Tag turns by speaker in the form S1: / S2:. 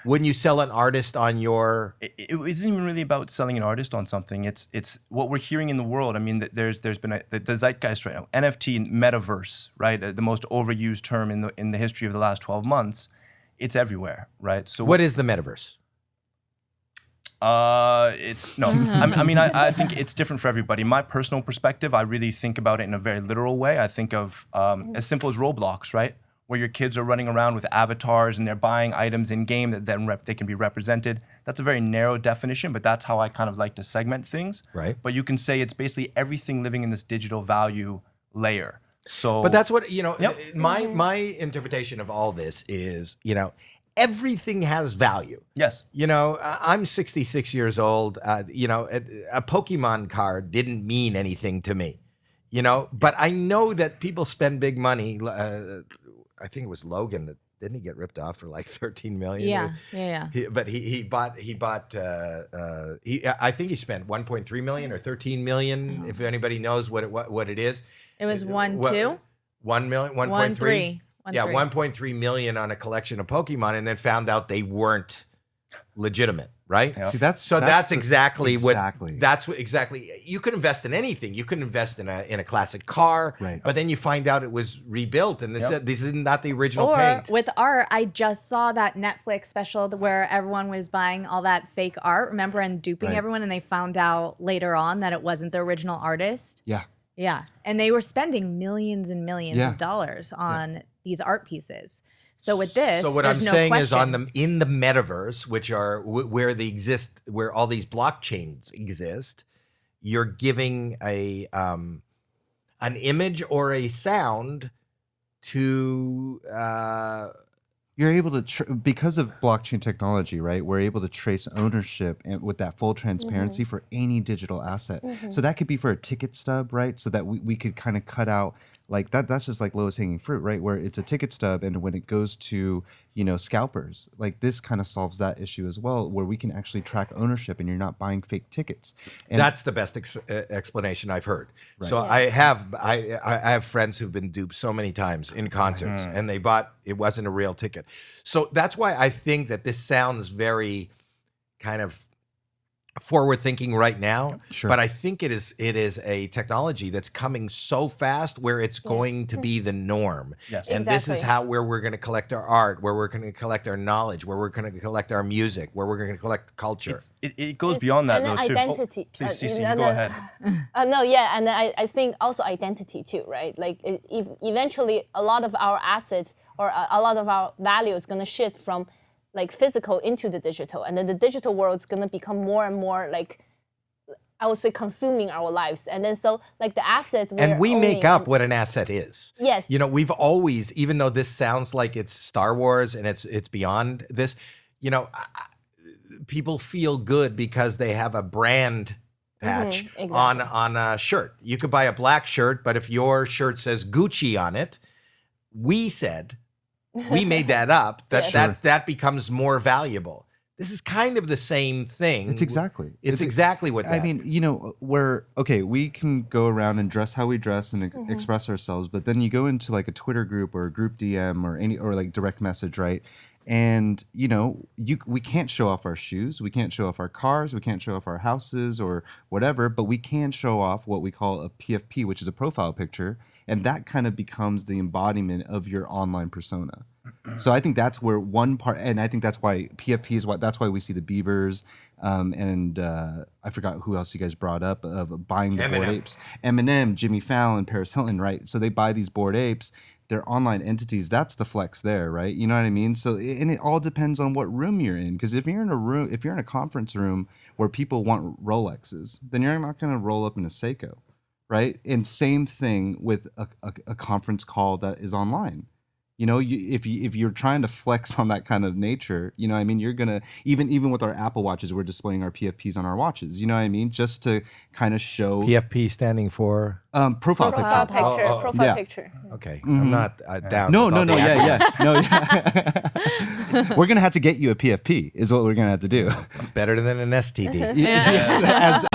S1: Wouldn't you sell an artist on your?
S2: It isn't even really about selling an artist on something. It's what we're hearing in the world. I mean, there's been the zeitgeist right now. NFT, Metaverse, right? The most overused term in the history of the last 12 months. It's everywhere, right? So
S1: What is the metaverse?
S2: It's no. I think it's different for everybody. My personal perspective, I really think about it in a very literal way. I think of as simple as Roblox, right? Where your kids are running around with avatars and they're buying items in game that then they can be represented. That's a very narrow definition, but that's how I kind of like to segment things.
S1: Right.
S2: But you can say it's basically everything living in this digital value layer. So,
S1: But that's what
S2: Yep.
S1: My interpretation of all this is, everything has value.
S2: yes,
S1: I'm 66 years old. A Pokemon card didn't mean anything to me, but I know that people spend big money. I think it was Logan. Didn't he get ripped off for like 13 million?
S3: Yeah.
S1: But he bought. I think he spent 1.3 million or 13 million. If anybody knows what it is.
S3: It was 1.2.
S1: 1 million, 1.3. Yeah, 1.3 million on a collection of Pokemon, and then found out they weren't legitimate, right?
S2: Yep.
S4: See, that's
S1: exactly what
S4: exactly.
S1: you could invest in anything. You could invest in a classic car,
S4: Right.
S1: but then you find out it was rebuilt, and this is not the original
S3: Or
S1: paint.
S3: with art, I just saw that Netflix special where everyone was buying all that fake art, remember, and duping
S4: Right.
S3: everyone, and they found out later on that it wasn't the original artist.
S4: Yeah.
S3: Yeah, and they were spending millions and millions
S4: Yeah.
S3: of dollars on these art pieces. So with this,
S1: So what I'm
S3: there's no
S1: saying is,
S3: question.
S1: in the metaverse, which are where all these blockchains exist, you're giving an image or a sound to.
S4: You're able to, because of blockchain technology, right? We're able to trace ownership and with that full transparency for any digital asset. So that could be for a ticket stub, right? So that we could kind of cut out like that. That's just like lowest hanging fruit, right? Where it's a ticket stub, and when it goes to scalpers, like this kind of solves that issue as well, where we can actually track ownership, and you're not buying fake tickets. And
S1: That's the best explanation I've heard. Right. So I have friends who've been duped so many times in concerts, and it wasn't a real ticket. So that's why I think that this sounds very kind of forward thinking right now.
S4: Sure.
S1: But I think it is a technology that's coming so fast where it's going to be the norm.
S2: Yes.
S1: And this is
S5: Exactly.
S1: where we're going to collect our art, where we're going to collect our knowledge, where we're going to collect our music, where we're going to collect culture.
S2: it goes beyond that
S5: and
S2: though too.
S5: identity.
S2: Please, Cece,
S5: and
S2: go
S5: then-
S2: ahead.
S5: No, yeah, and I think also identity too, right? Like eventually, a lot of our assets or a lot of our value is going to shift from like physical into the digital, and then the digital world is going to become more and more like, I would say, consuming our lives. And then so like the assets
S1: And we make
S5: owning
S1: up
S5: and-
S1: what an asset is.
S5: Yes.
S1: We've always, even though this sounds like it's Star Wars and it's beyond this, people feel good because they have a brand patch
S5: exactly.
S1: on a shirt. You could buy a black shirt, but if your shirt says Gucci on it, we made that up,
S5: Yes.
S1: that becomes more valuable. This is kind of the same thing.
S4: It's exactly.
S1: It's exactly what that.
S4: I mean, we can go around and dress how we dress and express ourselves, but then you go into like a Twitter group or a group DM or like direct message, right? And we can't show off our shoes, we can't show off our cars, we can't show off our houses or whatever, but we can show off what we call a PFP, which is a profile picture, and that kind of becomes the embodiment of your online persona. So I think that's where one part, and I think that's why PFP is that's why we see the Beavers, and I forgot who else you guys brought up of buying the Bored Apes. Eminem, Jimmy Fallon, Paris Hilton, right? So they buy these Bored Apes. They're online entities. That's the flex there, right? You know what I mean? So, and it all depends on what room you're in. Because if you're in a conference room where people want Rolexes, then you're not going to roll up in a Seiko, right? And same thing with a conference call that is online. If you're trying to flex on that kind of nature, I mean, you're gonna even with our Apple watches, we're displaying our PFPs on our watches. You know what I mean? Just to kind of show
S1: PFP standing for
S4: profile
S5: profile
S4: picture.
S5: picture. Profile
S4: Yeah.
S5: picture.
S1: Okay, I'm not down.
S4: No,
S1: with all the
S4: yeah. We're gonna have to get you a PFP, is what we're gonna have to do.
S1: better than an STD.
S4: Yes,